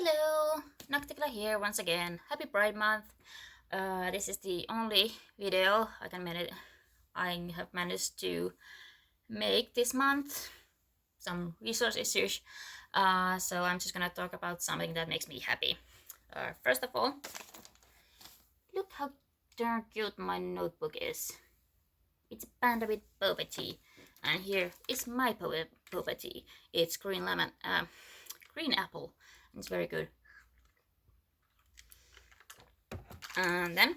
Hello, Nocticla here once again. Happy Pride Month. This is the only video I have managed to make this month. Some resource issues. So I'm just gonna talk about something that makes me happy. First of all, look how darn cute my notebook is. It's a panda with boba tea. And here is my boba tea. It's green apple. It's very good. And then,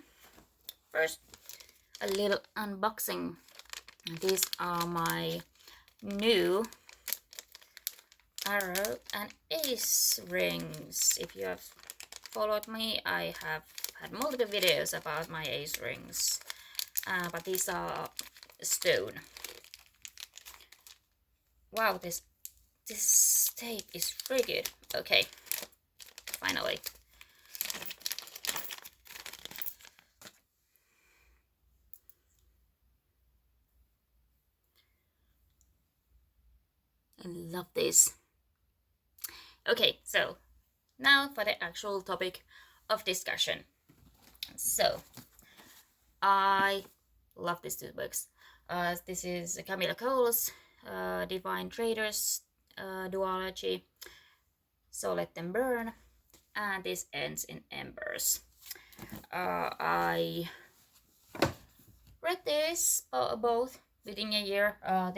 first, a little unboxing. These are my new Aro and Ace rings. If you have followed me, I have had multiple videos about my Ace rings. But these are stone. Wow, this tape is pretty good. Okay, finally. I love this. Okay, so now for the actual topic of discussion. So, I love these two books. This is Kamilah Cole's Divine Traitors duology, So Let Them Burn, and this ends in Embers. I read this both within a year. The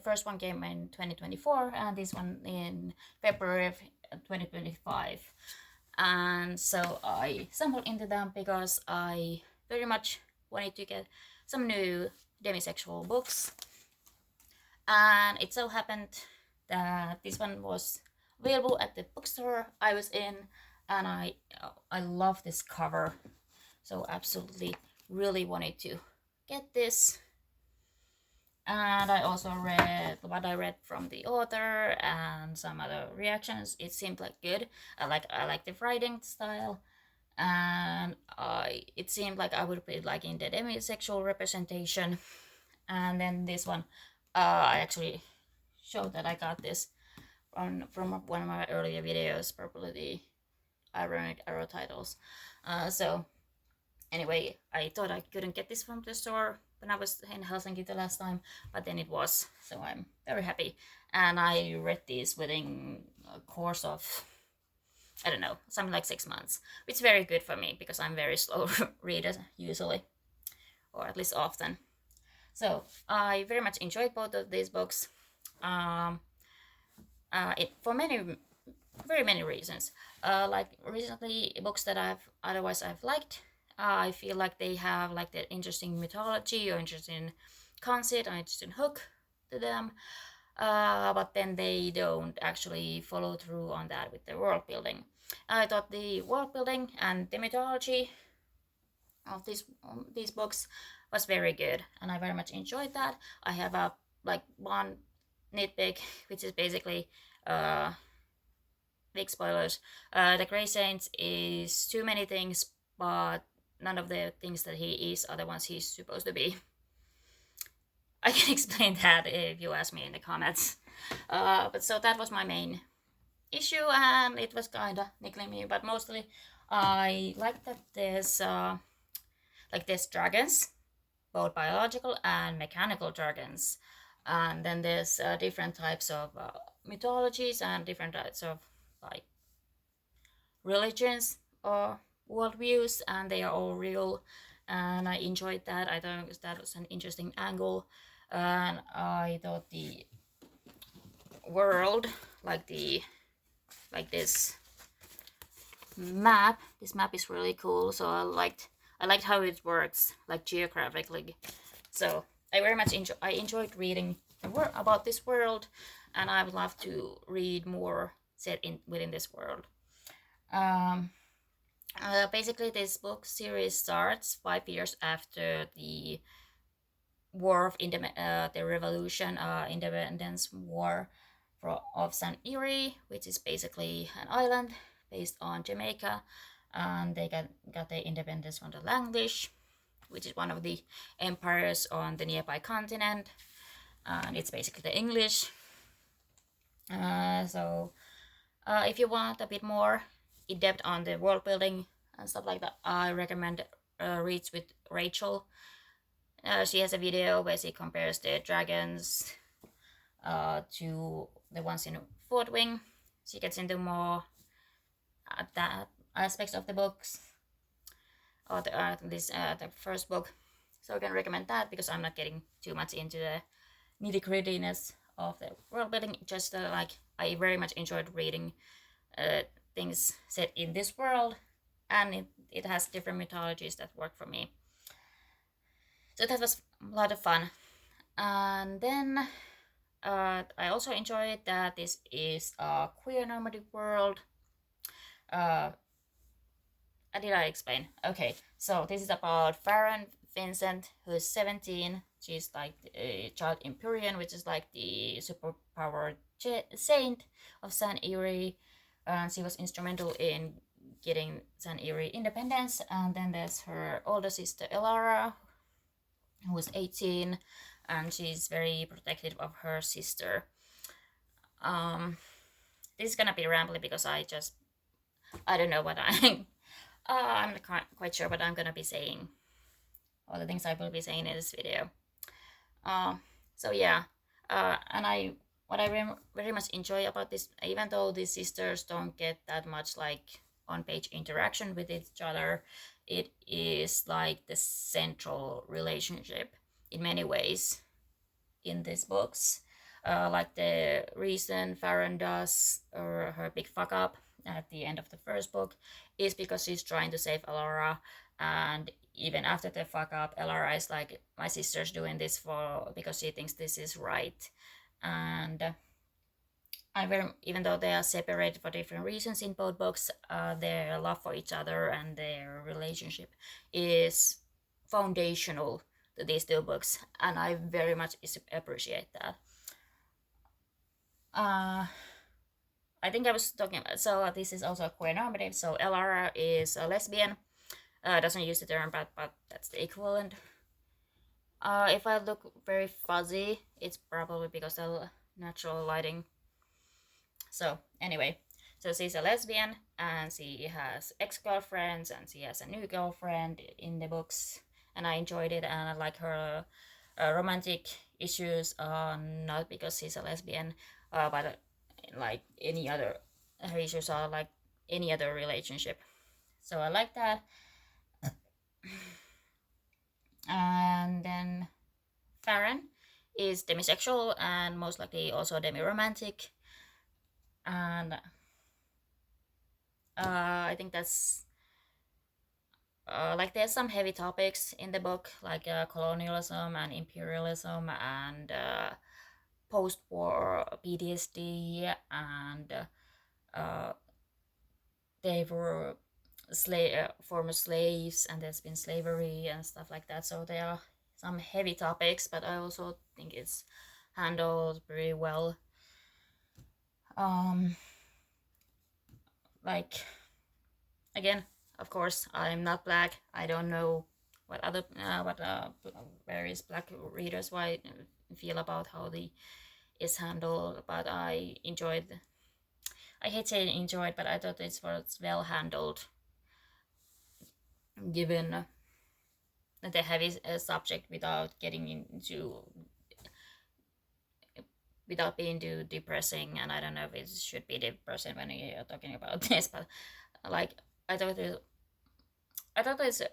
first one came in 2024, and this one in February of 2025. And so I stumbled into them because I very much wanted to get some new demisexual books. And it so happened that this one was available at the bookstore I was in, and I love this cover, so absolutely really wanted to get this. And I also read what I read from the author and some other reactions. It seemed like good. I like the writing style, and it seemed like I would be liking the demisexual representation. And then this one, I actually showed that I got this from one of my earlier videos, probably the ironic arrow titles. So anyway, I thought I couldn't get this from the store when I was in Helsinki the last time, but then it was, so I'm very happy. And I read this within a course of, I don't know, something like 6 months, which is very good for me because I'm very slow reader usually, or at least often. So I very much enjoyed both of these books. For very many reasons. Like recently, books that I've liked. I feel like they have like the interesting mythology or interesting concept or interesting hook to them. But then they don't actually follow through on that with the world building. I thought the world building and the mythology of these books was very good, and I very much enjoyed that. I have a one nitpick, which is basically big spoilers. The Grey Saint is too many things, but none of the things that he is are the ones he's supposed to be. I can explain that if you ask me in the comments. But so that was my main issue, and it was kinda niggling me. But mostly, I like that there's dragons, both biological and mechanical dragons, and then there's different types of mythologies and different types of like religions or worldviews, and they are all real, and I enjoyed that. I thought that was an interesting angle, and I thought the world, this map is really cool. So I liked how it works, like geographically. So I very much enjoyed reading about this world, and I would love to read more set within this world. Basically, this book series starts 5 years after the War of the Revolution, Independence War of San Erie, which is basically an island based on Jamaica, and they got their independence from the Langlish, which is one of the empires on the nearby continent, and it's basically the English. So If you want a bit more in depth on the world building and stuff like that, I recommend Reads with Rachel. She has a video where she compares the dragons to the ones in Fort Wing. She gets into more that aspects of the books or the first book. So I can recommend that because I'm not getting too much into the nitty grittiness of the world building. Just like I very much enjoyed reading things set in this world, and it has different mythologies that work for me. So that was a lot of fun. And then I also enjoyed that this is a queer normative world. Did I explain? Okay, so this is about Farron Vincent, who is 17. She's like a child Empyrean, which is like the superpowered saint of San Erie. And she was instrumental in getting San Erie independence. And then there's her older sister Elara, who was 18, and she's very protective of her sister. This is gonna be rambly because I don't know what I'm not quite sure what I'm gonna be saying, all the things I will be saying in this video. So yeah, and what I very much enjoy about this, even though these sisters don't get that much like on-page interaction with each other, it is like the central relationship in many ways in these books. Like the reason Farron does or her big fuck up at the end of the first book is because she's trying to save Elara, and even after the fuck up, Elara is like, my sister's doing this because she thinks this is right. And even though they are separated for different reasons in both books, their love for each other and their relationship is foundational to these two books, and I very much appreciate that. I think I was talking about, so this is also a queer normative. So Elara is a lesbian. Doesn't use the term, but that's the equivalent. If I look very fuzzy, it's probably because of natural lighting. So anyway, so she's a lesbian and she has ex-girlfriends and she has a new girlfriend in the books, and I enjoyed it, and I like her romantic issues, not because she's a lesbian, but like any other, her issues are like any other relationship. So I like that. And then Farron is demisexual and most likely also demi-romantic, and I think that's like there's some heavy topics in the book, like colonialism and imperialism and post-war PTSD, and they were former slaves, and there's been slavery and stuff like that. So there are some heavy topics, but I also think it's handled very well. Like, again, of course, I'm not black. I don't know what other various black readers might feel about how the is handled, but I enjoyed. I hate saying enjoyed, but I thought it was well handled, given the heavy subject without getting into without being too depressing. And I don't know if it should be depressing when you're talking about this, but like I thought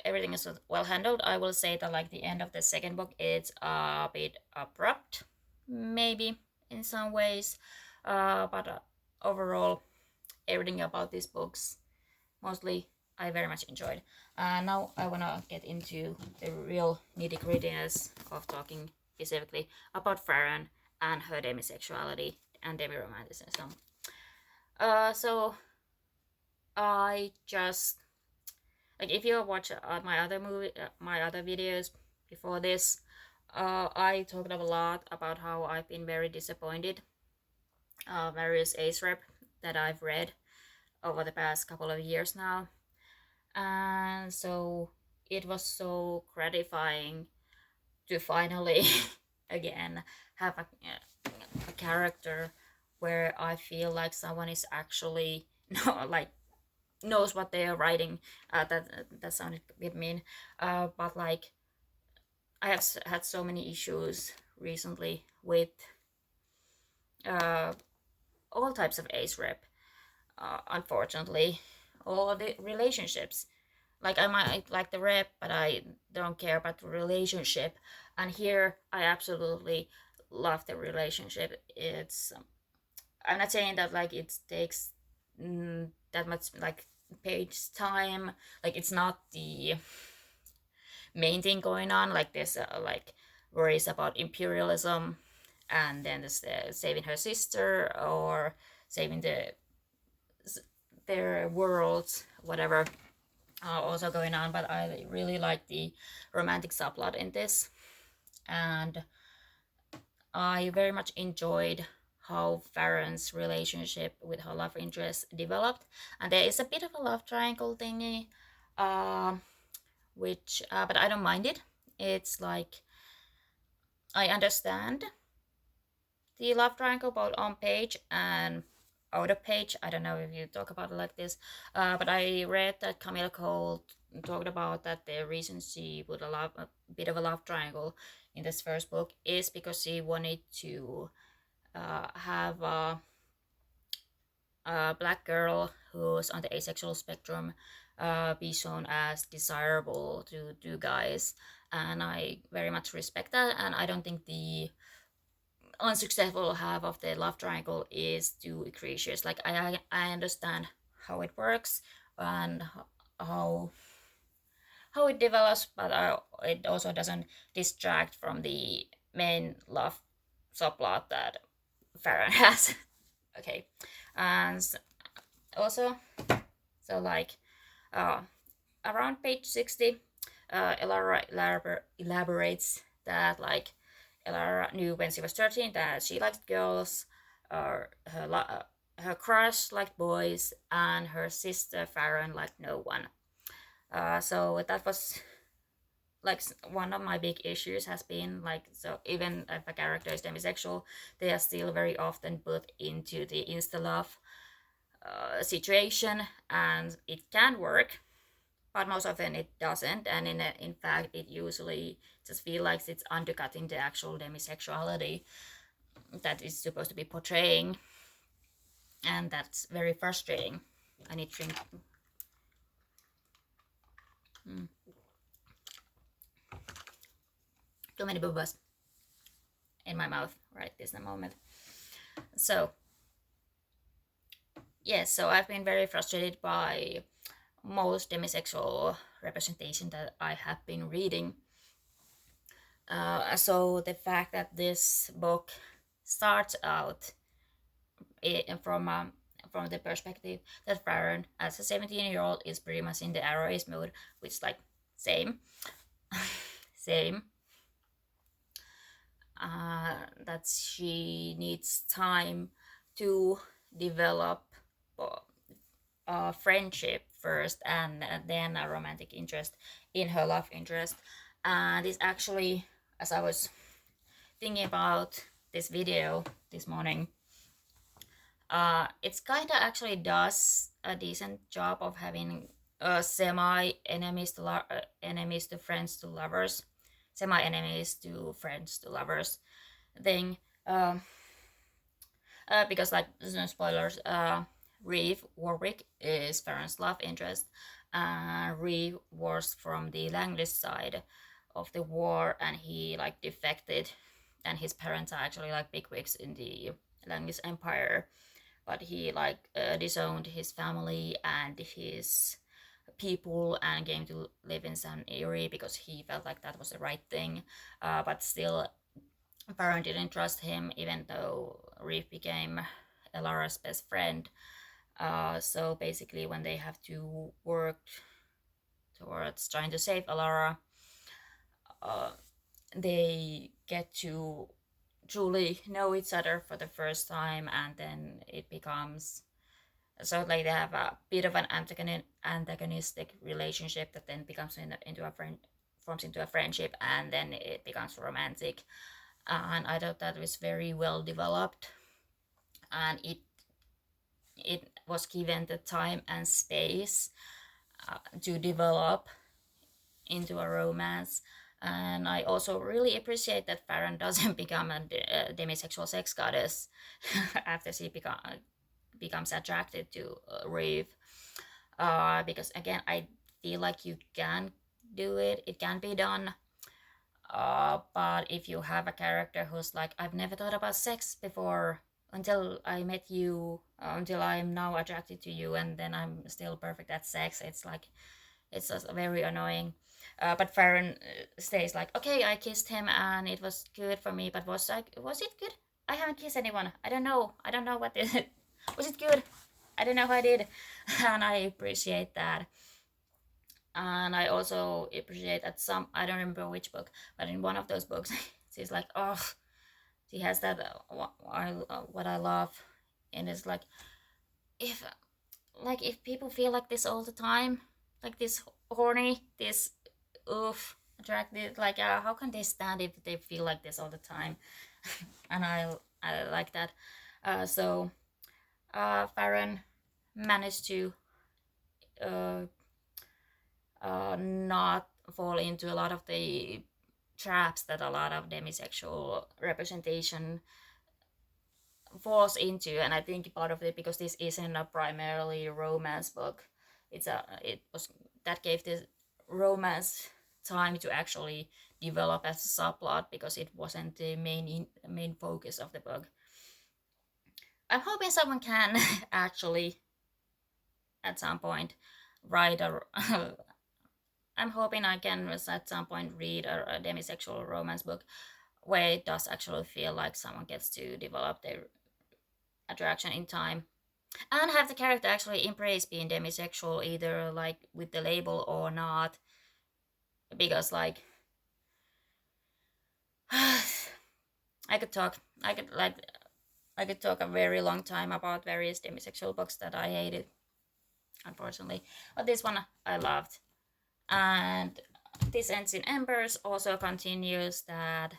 everything is well handled. I will say that like the end of the second book, it's a bit abrupt, maybe in some ways, but overall, everything about these books, mostly, I very much enjoyed. Now I wanna get into the real nitty grittiness of talking specifically about Farron and her demisexuality and demi-romanticism. So I just like, if you watch my other videos before this, I talked a lot about how I've been very disappointed various ace rep that I've read over the past couple of years now, and so it was so gratifying to finally again have a character where I feel like someone is actually no, like knows what they are writing. That sounded a bit mean, but like I have had so many issues recently with uh, all types of ace rep. Unfortunately, all the relationships. Like I might like the rep, but I don't care about the relationship. And here, I absolutely love the relationship. I'm not saying that like it takes that much like page time. Like it's not the main thing going on. Like there's like worries about imperialism, and then there's saving her sister or saving their worlds, whatever. Also going on, but I really like the romantic subplot in this, and I very much enjoyed how Farron's relationship with her love interest developed, and there is a bit of a love triangle thingy, uh, which but I don't mind it. It's like I understand the love triangle both on page and out of page. I don't know if you talk about it like this, but I read that Kamilah Cole talked about that the reason she put a bit of a love triangle in this first book is because she wanted to have a black girl who's on the asexual spectrum be shown as desirable to guys, and I very much respect that. And I don't think the unsuccessful half of the love triangle is too egregious. Like I understand how it works and how how it develops, but it also doesn't distract from the main love subplot that Farron has. Okay, and also, so like uh, around page 60, Elara elaborates that like Elara knew when she was 13 that she liked girls, her crush liked boys, and her sister Farron liked no one. So that was like one of my big issues has been like, so even if a character is demisexual, they are still very often put into the insta love situation, and it can work, but most often it doesn't. And in fact, it usually just feels like it's undercutting the actual demisexuality that is supposed to be portraying, and that's very frustrating. I need to drink. Too many boobas in my mouth right this moment. So yes, so I've been very frustrated by most demisexual representation that I have been reading. So the fact that this book starts out from the perspective that Farron, as a 17-year-old, is pretty much in the aro&ace mode, which like same, same. That she needs time to develop a friendship first, and then a romantic interest in her love interest. And it's actually, as I was thinking about this video this morning, it's kind of actually does a decent job of having semi enemies to enemies to friends to lovers, semi enemies to friends to lovers thing. Because like no spoilers, Reeve Warwick is Farron's love interest. Reeve was from the Langlist side of the war, and he like defected, and his parents are actually like bigwigs in the Langlist Empire, but he like disowned his family and his people and came to live in San Erie because he felt like that was the right thing. But still, Farron didn't trust him, even though Reeve became Elara's best friend. So basically, when they have to work towards trying to save Elara, they get to truly know each other for the first time, and then it becomes so like they have a bit of an antagonistic relationship that then becomes into a friend, forms into a friendship, and then it becomes romantic. And I thought that was very well developed. and it was given the time and space to develop into a romance. And I also really appreciate that Farron doesn't become a demisexual sex goddess after she becomes attracted to Reeve. Because again, I feel like you can do it, it can be done. But if you have a character who's like, I've never thought about sex before until I met you, until I'm now attracted to you, and then I'm still perfect at sex, it's like, it's just very annoying. But Farron stays like, okay, I kissed him and it was good for me, but was it good? I haven't kissed anyone. I don't know. I don't know what did it. Was it good? I don't know how I did, and I appreciate that. And I also appreciate that I don't remember which book, but in one of those books, she's like, oh, she has that what I love, and it's if if people feel like this all the time, like this horny, this oof attracted, like how can they stand if they feel like this all the time? And I like that. So Farron managed to uh, not fall into a lot of the traps that a lot of demisexual representation falls into. And I think part of it, because this isn't a primarily romance book, it was that gave this romance time to actually develop as a subplot, because it wasn't the main focus of the book. I'm hoping someone can actually at some point write a I'm hoping I can at some point read a demisexual romance book where it does actually feel like someone gets to develop their attraction in time, and have the character actually embrace being demisexual, either like with the label or not. Because like I could talk, I could talk a very long time about various demisexual books that I hated, unfortunately, but this one I loved. And this ends in Embers also continues that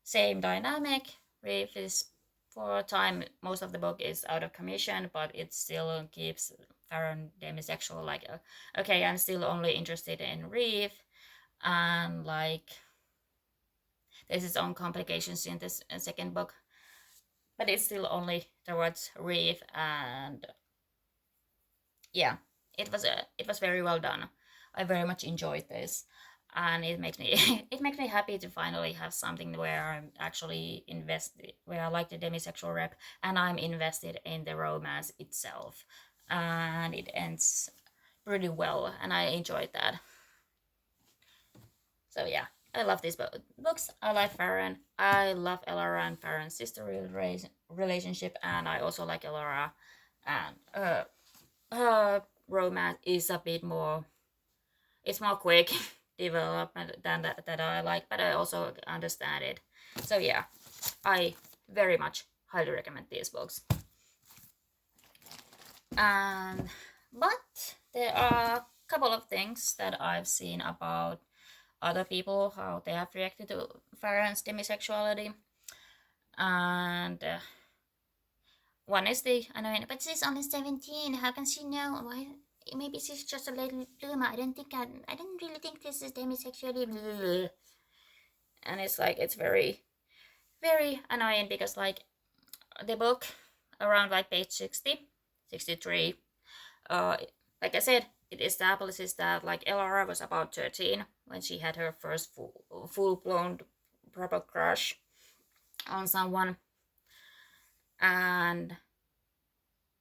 same dynamic. Reeve is, for a time, most of the book is out of commission, but it still keeps Farron demisexual. Like, okay, I'm still only interested in Reeve, and like, there's its own complications in this second book, but it's still only towards Reeve. And yeah, it was very well done. I very much enjoyed this, and it makes me it makes me happy to finally have something where I'm actually invested, where I like the demisexual rep, and I'm invested in the romance itself, and it ends pretty well, and I enjoyed that. So yeah, I love these books. I like Farron. I love Elara and Farron's sister relationship, and I also like Elara. And her romance is a bit more, it's more quick development than that I like, but I also understand it. So yeah, I very much highly recommend these books. And but there are a couple of things that I've seen about other people, how they have reacted to Farron's demisexuality. And one is the annoying, but she's only 17. How can she know? Why? Maybe she's just a little bloomer. I didn't really think this is demisexuality. And it's like, it's very, very annoying, because like the book around like page 60, 63, like I said, it establishes that like Elara was about 13 when she had her first full-blown proper crush on someone, and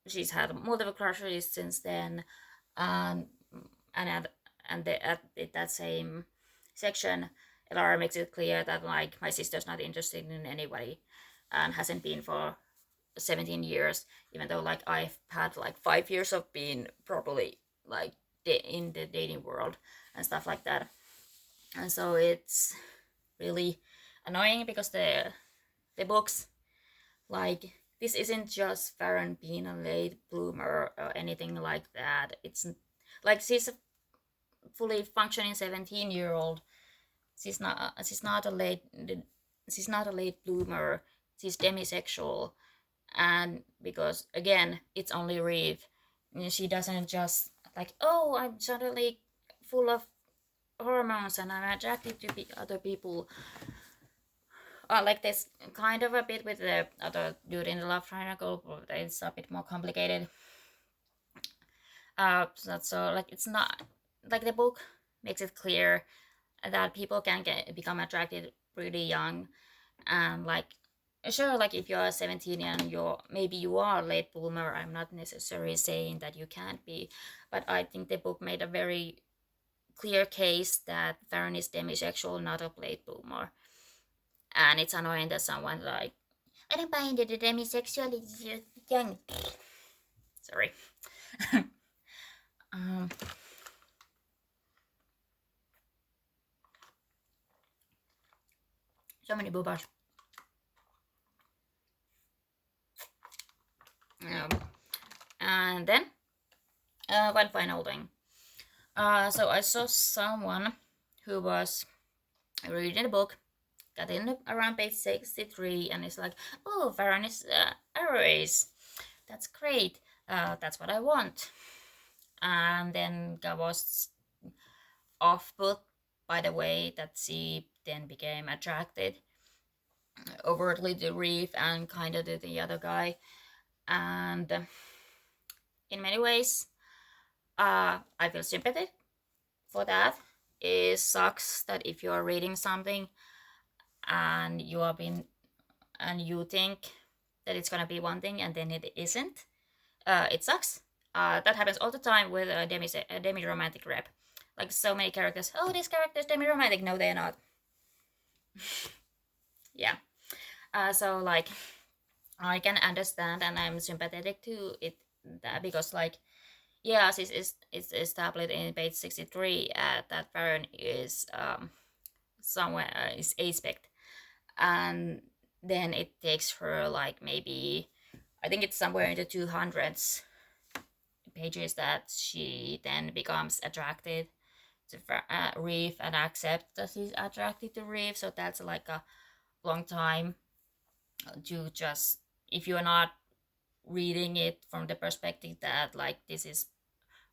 she's had multiple crushes since then. And at that same section, Elara makes it clear that like, my sister's not interested in anybody, and hasn't been for 17 years, even though like I've had like 5 years of being properly like in the dating world and stuff like that. And so it's really annoying, because the books, like, this isn't just Farron being a late bloomer or anything like that. It's like, she's a fully functioning 17-year-old. She's not a late bloomer. She's demisexual, And because again it's only Reeve, she doesn't just like, oh, I'm suddenly full of hormones and I'm attracted to other people. Like this kind of a bit with the other dude in the love triangle, but it's a bit more complicated. So like it's not like the book makes it clear that people can become attracted pretty young, and like sure, like if you're 17 and maybe you are a late bloomer, I'm not necessarily saying that you can't be, but I think the book made a very clear case that Farron is demisexual, not a late bloomer. And it's annoying that someone like, I don't buy into the demisexuality young. Sorry. um, so many boobas. And then one final thing. So I saw someone who was reading a book, got in around page 63, and it's like, oh, Farron is aro&ace. That's great. That's what I want. And then I was off put by the way that she then became attracted overtly to Reeve and kind of to the other guy. And in many ways, I feel sympathy for that. It sucks that if you are reading something and you are being and you think that it's gonna be one thing and then it isn't, it sucks. That happens all the time with a demi-romantic rep. Like so many characters. Oh, this character is demi-romantic. No, they're not. Yeah. So like, I can understand and I'm sympathetic to it because like, yeah, it's established in page 63 that Farron is somewhere is aspect, and then it takes her like maybe, I think it's somewhere in the 200s pages that she then becomes attracted to Reeve and accepts that she's attracted to Reeve. So that's like a long time to just, if you're not reading it from the perspective that like this is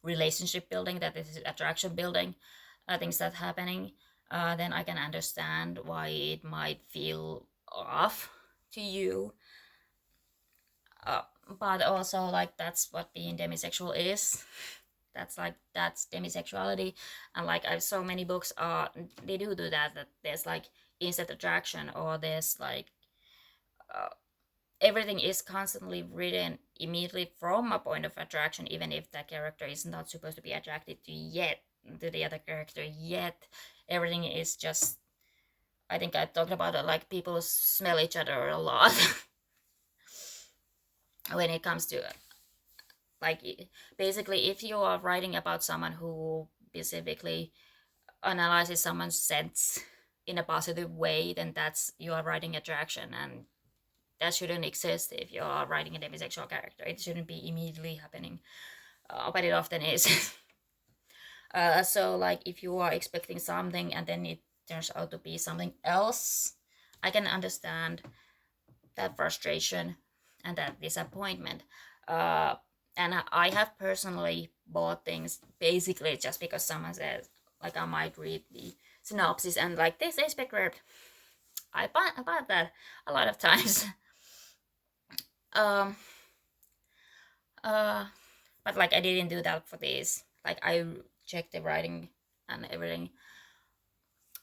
relationship building, that this is attraction building, things that happening, then I can understand why it might feel off to you. Uh, but also like that's what being demisexual is. That's demisexuality, and like I've so many books they do that there's like instant attraction, or there's like uh, everything is constantly written immediately from a point of attraction, even if that character is not supposed to be attracted to the other character yet. Everything is just, I think I talked about it, like people smell each other a lot when it comes to like, basically if you are writing about someone who specifically analyzes someone's sense in a positive way, then that's, you are writing attraction, and that shouldn't exist if you are writing a demisexual character. It shouldn't be immediately happening, but it often is. So like if you are expecting something and then it turns out to be something else, I can understand that frustration and that disappointment. And I have personally bought things basically just because someone says, like, I might read the synopsis and like, this is script. I bought that a lot of times. um uh but like I didn't do that for this. Like I checked the writing and everything.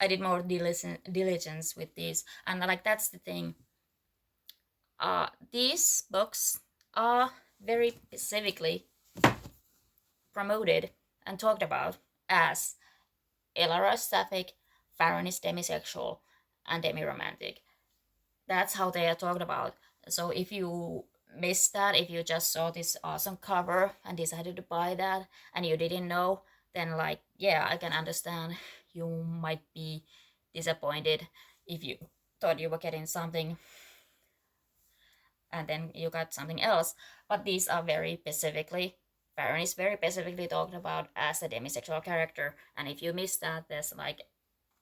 I did more diligence with this, and like that's the thing. These books are very specifically promoted and talked about as Elara Sapphic, Farron is demisexual, and demi-romantic. That's how they are talked about. So if you missed that, if you just saw this awesome cover and decided to buy that and you didn't know, then like, yeah, I can understand you might be disappointed if you thought you were getting something and then you got something else. But these are very specifically, Farron is very specifically talked about as a demisexual character, and if you miss that, there's like,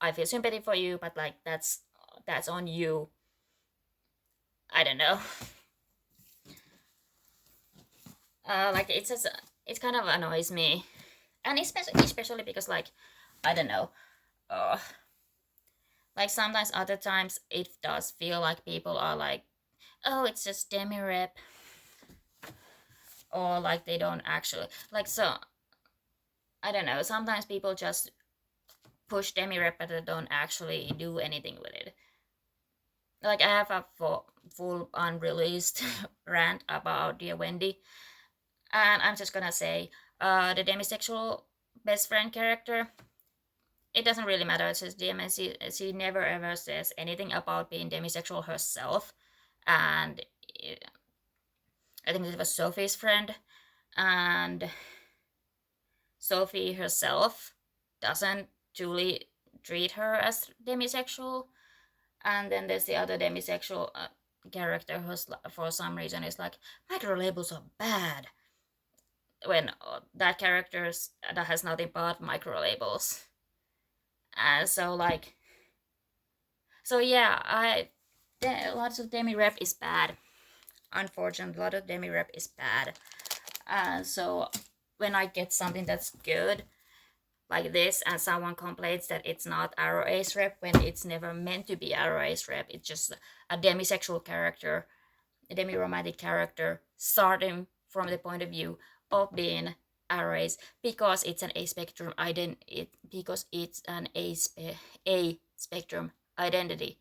I feel sympathy for you, but like that's on you. I don't know. Like it's just, it kind of annoys me, and especially because like I don't know, uh, like sometimes other times it does feel like people are like, oh, it's just demi rep, or like they don't actually like, so I don't know. Sometimes people just push demi rep but they don't actually do anything with it. Like I have a full unreleased rant about Dear Wendy, and I'm just gonna say, the demisexual best friend character, it doesn't really matter. It's just DM, and she never ever says anything about being demisexual herself. And I think it was Sophie's friend, and Sophie herself doesn't truly treat her as demisexual. And then there's the other demisexual character who's for some reason is like, micro labels are bad, when that character that has nothing but micro labels. And so like, so yeah, lots of demi rep is bad. Unfortunately, a lot of demi rep is bad. So when I get something that's good like this, and someone complains that it's not aro&ace rep when it's never meant to be aro&ace rep, it's just a demisexual character, a demi-romantic character, starting from the point of view of being aro&ace because it's an a spectrum because it's an a spectrum identity.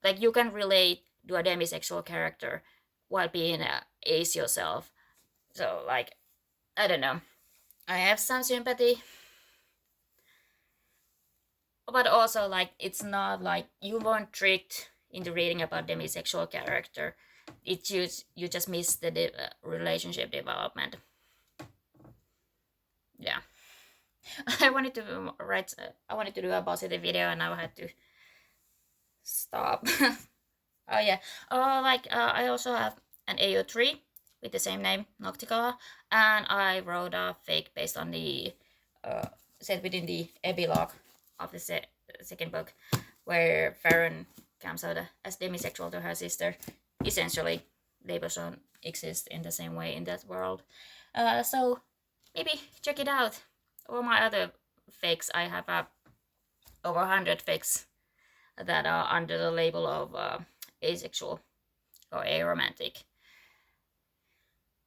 Like you can relate to a demisexual character while being ace yourself. So like, I don't know. I have some sympathy, but also like it's not like you weren't tricked into reading about demisexual character. It's you just miss the relationship development. Yeah. I wanted to write. I wanted to do a positive video, and now I had to stop. Oh yeah. Like I also have an AO3 with the same name, Nocticola, and I wrote a fake based on the set within the epilogue of the second book, where Farron comes out as demisexual to her sister. Essentially, they both don't exist in the same way in that world. So maybe check it out. All my other fakes, I have over 100 fakes that are under the label of asexual or aromantic.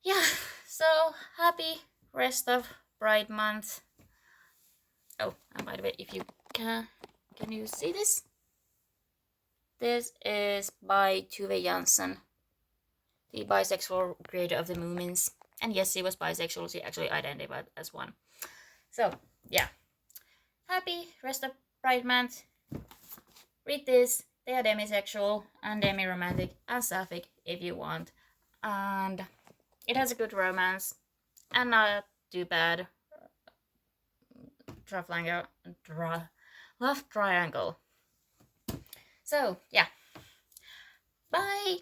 Yeah, so happy rest of Pride Month. Oh, and by the way, if you can you see this? This is by Tove Jansson, the bisexual creator of the Moomins. And yes, she was bisexual. She actually identified as one. So, yeah. Happy rest of Pride Month. Read this. They are demisexual and demi-romantic and sapphic if you want. And it has a good romance and not too bad love triangle. So, yeah. Bye!